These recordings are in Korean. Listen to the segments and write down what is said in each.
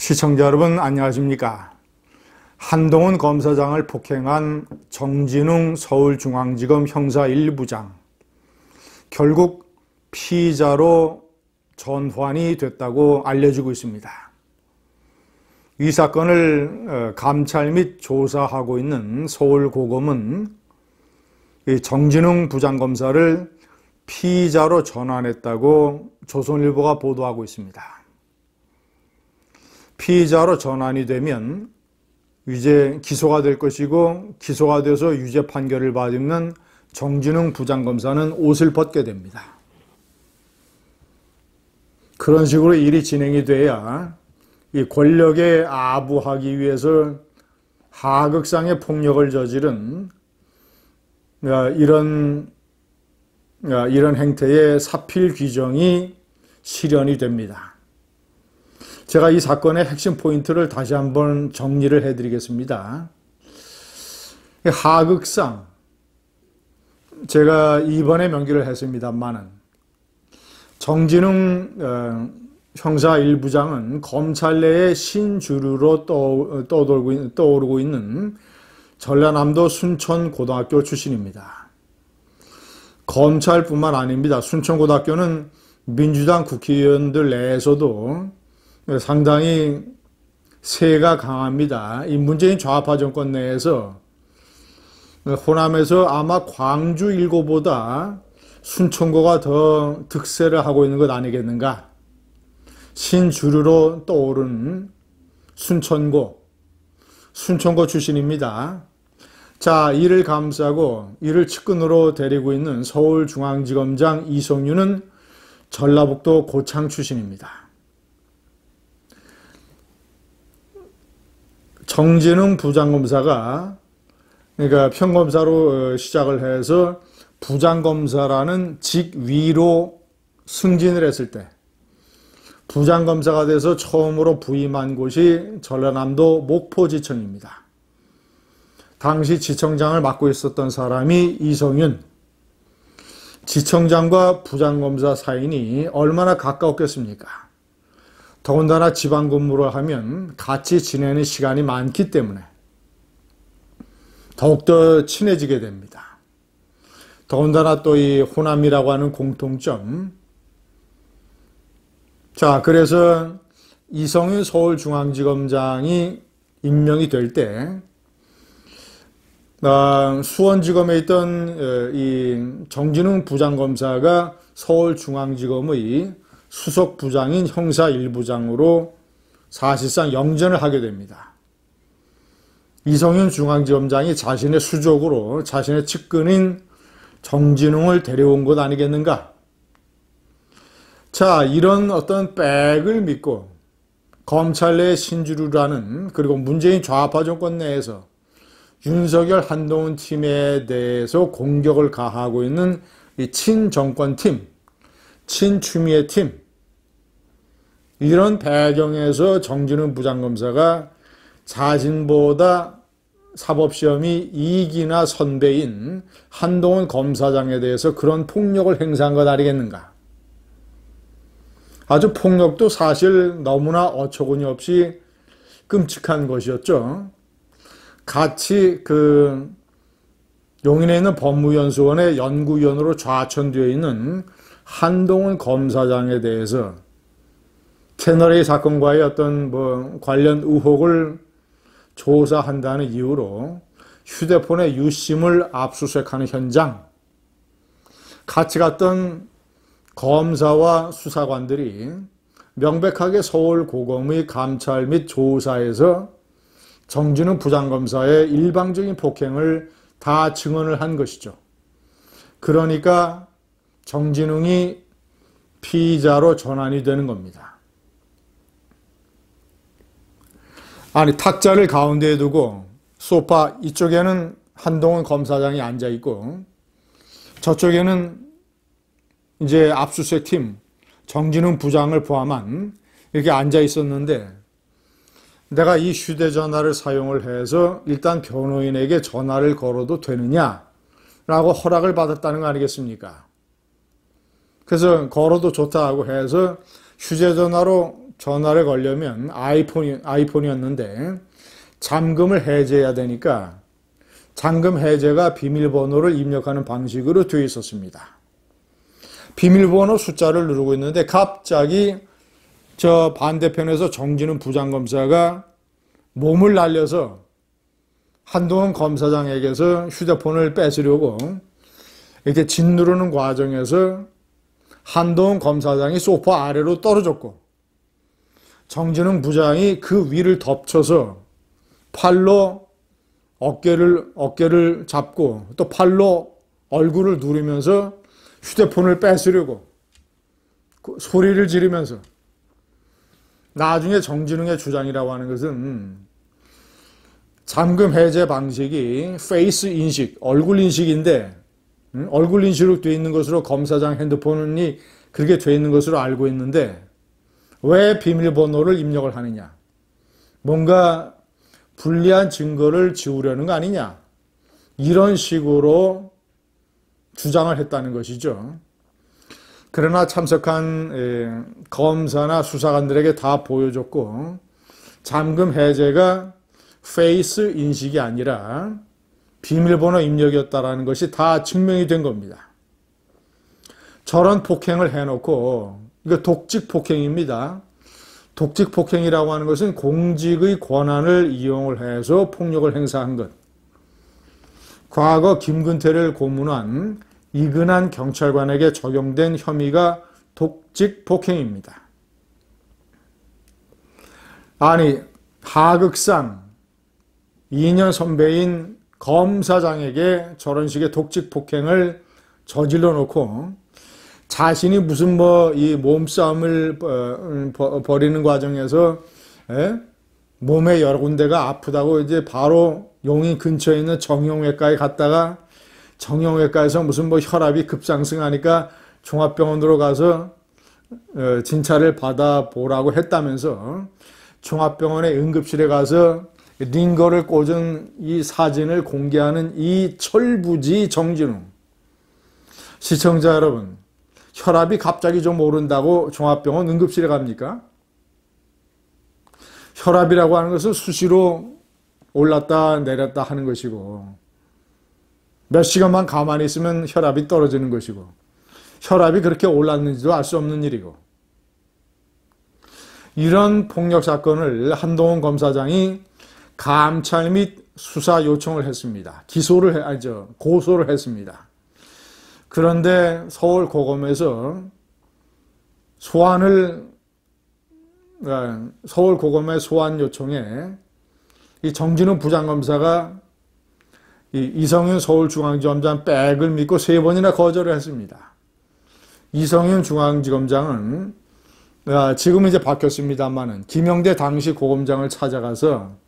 시청자 여러분 안녕하십니까? 한동훈 검사장을 폭행한 정진웅 서울중앙지검 형사 1부장, 결국 피의자로 전환이 됐다고 알려지고 있습니다. 이 사건을 감찰 및 조사하고 있는 서울고검은 정진웅 부장검사를 피의자로 전환했다고 조선일보가 보도하고 있습니다. 피의자로 전환이 되면 이제 기소가 될 것이고, 기소가 돼서 유죄 판결을 받으면 정진웅 부장검사는 옷을 벗게 됩니다. 그런 식으로 일이 진행이 돼야 이 권력에 아부하기 위해서 하극상의 폭력을 저지른 이런 행태의 사필 규정이 실현이 됩니다. 제가 이 사건의 핵심 포인트를 다시 한번 정리를 해드리겠습니다. 하극상, 제가 이번에 명기를 했습니다만은 정진웅 형사 1부장은 검찰 내의 신주류로 떠오르고 있는 전라남도 순천고등학교 출신입니다. 검찰뿐만 아닙니다. 순천고등학교는 민주당 국회의원들 내에서도 상당히 세가 강합니다. 이 문재인 좌파 정권 내에서 호남에서 아마 광주 일고보다 순천고가 더 득세를 하고 있는 것 아니겠는가. 신주류로 떠오른 순천고 출신입니다. 자, 이를 감싸고 이를 측근으로 데리고 있는 서울중앙지검장 이성윤은 전라북도 고창 출신입니다. 정진웅 부장검사가 그러니까 평검사로 시작을 해서 부장검사라는 직위로 승진을 했을 때 부장검사가 돼서 처음으로 부임한 곳이 전라남도 목포지청입니다. 당시 지청장을 맡고 있었던 사람이 이성윤. 지청장과 부장검사 사이니 얼마나 가까웠겠습니까? 더군다나 지방 근무를 하면 같이 지내는 시간이 많기 때문에 더욱더 친해지게 됩니다. 더군다나 또 이 호남이라고 하는 공통점. 자, 그래서 이성윤 서울중앙지검장이 임명이 될 때 수원지검에 있던 이 정진웅 부장검사가 서울중앙지검의 수석부장인 형사 1부장으로 사실상 영전을 하게 됩니다. 이성윤 중앙지검장이 자신의 수족으로 자신의 측근인 정진웅을 데려온 것 아니겠는가? 자, 이런 어떤 백을 믿고 검찰 내 신주류라는, 그리고 문재인 좌파 정권 내에서 윤석열 한동훈 팀에 대해서 공격을 가하고 있는 이 친정권팀, 친추미애 팀, 이런 배경에서 정진웅 부장검사가 자신보다 사법시험이 2기나 선배인 한동훈 검사장에 대해서 그런 폭력을 행사한 것 아니겠는가? 아주 폭력도 사실 너무나 어처구니 없이 끔찍한 것이었죠. 같이 용인에 있는 법무연수원의 연구위원으로 좌천되어 있는 한동훈 검사장에 대해서 채널A 사건과의 어떤 관련 의혹을 조사한다는 이유로 휴대폰의 유심을 압수수색하는 현장, 같이 갔던 검사와 수사관들이 명백하게 서울고검의 감찰 및 조사에서 정진웅 부장검사의 일방적인 폭행을 다 증언을 한 것이죠. 그러니까 정진웅이 피의자로 전환이 되는 겁니다. 아니, 탁자를 가운데에 두고 소파 이쪽에는 한동훈 검사장이 앉아있고 저쪽에는 이제 압수수색팀 정진웅 부장을 포함한 이렇게 앉아있었는데, 내가 이 휴대전화를 사용을 해서 일단 변호인에게 전화를 걸어도 되느냐라고 허락을 받았다는 거 아니겠습니까? 그래서 걸어도 좋다고 해서 휴대전화로 전화를 걸려면 아이폰이었는데 잠금을 해제해야 되니까 잠금 해제가 비밀번호를 입력하는 방식으로 되어 있었습니다. 비밀번호 숫자를 누르고 있는데 갑자기 저 반대편에서 정진웅 부장검사가 몸을 날려서 한동훈 검사장에게서 휴대폰을 뺏으려고 이렇게 짓누르는 과정에서 한동훈 검사장이 소파 아래로 떨어졌고 정진웅 부장이 그 위를 덮쳐서 팔로 어깨를 잡고 또 팔로 얼굴을 누르면서 휴대폰을 뺏으려고 소리를 지르면서 나중에 정진웅의 주장이라고 하는 것은 잠금 해제 방식이 페이스 인식, 얼굴 인식인데 얼굴 인식으로 되어 있는 것으로 검사장 핸드폰이 그렇게 되어 있는 것으로 알고 있는데 왜 비밀번호를 입력을 하느냐? 뭔가 불리한 증거를 지우려는 거 아니냐? 이런 식으로 주장을 했다는 것이죠. 그러나 참석한 검사나 수사관들에게 다 보여줬고 잠금 해제가 페이스 인식이 아니라 비밀번호 입력이었다는 것이 다 증명이 된 겁니다. 저런 폭행을 해놓고 이거 독직 폭행입니다. 독직 폭행이라고 하는 것은 공직의 권한을 이용을 해서 폭력을 행사한 것. 과거 김근태를 고문한 이근한 경찰관에게 적용된 혐의가 독직 폭행입니다. 아니 하극상 2년 선배인 검사장에게 저런 식의 독직 폭행을 저질러 놓고 자신이 무슨 이 몸싸움을 벌이는 과정에서 몸의 여러 군데가 아프다고 이제 바로 용인 근처에 있는 정형외과에 갔다가 정형외과에서 무슨 혈압이 급상승하니까 종합병원으로 가서 진찰을 받아보라고 했다면서 종합병원의 응급실에 가서 링거를 꽂은 이 사진을 공개하는 이 철부지 정진웅. 시청자 여러분, 혈압이 갑자기 좀 오른다고 종합병원 응급실에 갑니까? 혈압이라고 하는 것은 수시로 올랐다 내렸다 하는 것이고 몇 시간만 가만히 있으면 혈압이 떨어지는 것이고 혈압이 그렇게 올랐는지도 알 수 없는 일이고 이런 폭력 사건을 한동훈 검사장이 감찰 및 수사 요청을 했습니다. 고소를 했습니다. 그런데 서울고검에서 서울고검의 소환 요청에 이 정진웅 부장검사가 이 이성윤 서울중앙지검장 백을 믿고 3번이나 거절을 했습니다. 이성윤 중앙지검장은 지금 이제 바뀌었습니다만은 김영대 당시 고검장을 찾아가서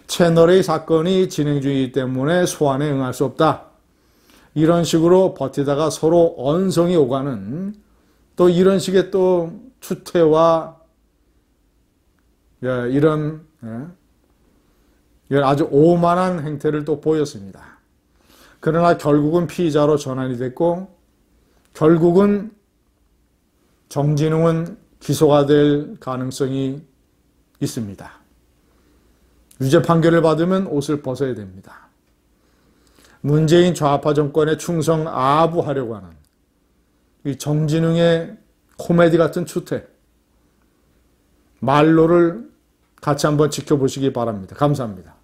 채널A 사건이 진행 중이기 때문에 소환에 응할 수 없다. 이런 식으로 버티다가 서로 언성이 오가는 또 이런 식의 또 추태와 이런 아주 오만한 행태를 또 보였습니다. 그러나 결국은 피의자로 전환이 됐고 결국은 정진웅은 기소가 될 가능성이 있습니다. 유죄 판결을 받으면 옷을 벗어야 됩니다. 문재인 좌파 정권에 충성 아부하려고 하는 이 정진웅의 코미디 같은 추태, 말로를 같이 한번 지켜보시기 바랍니다. 감사합니다.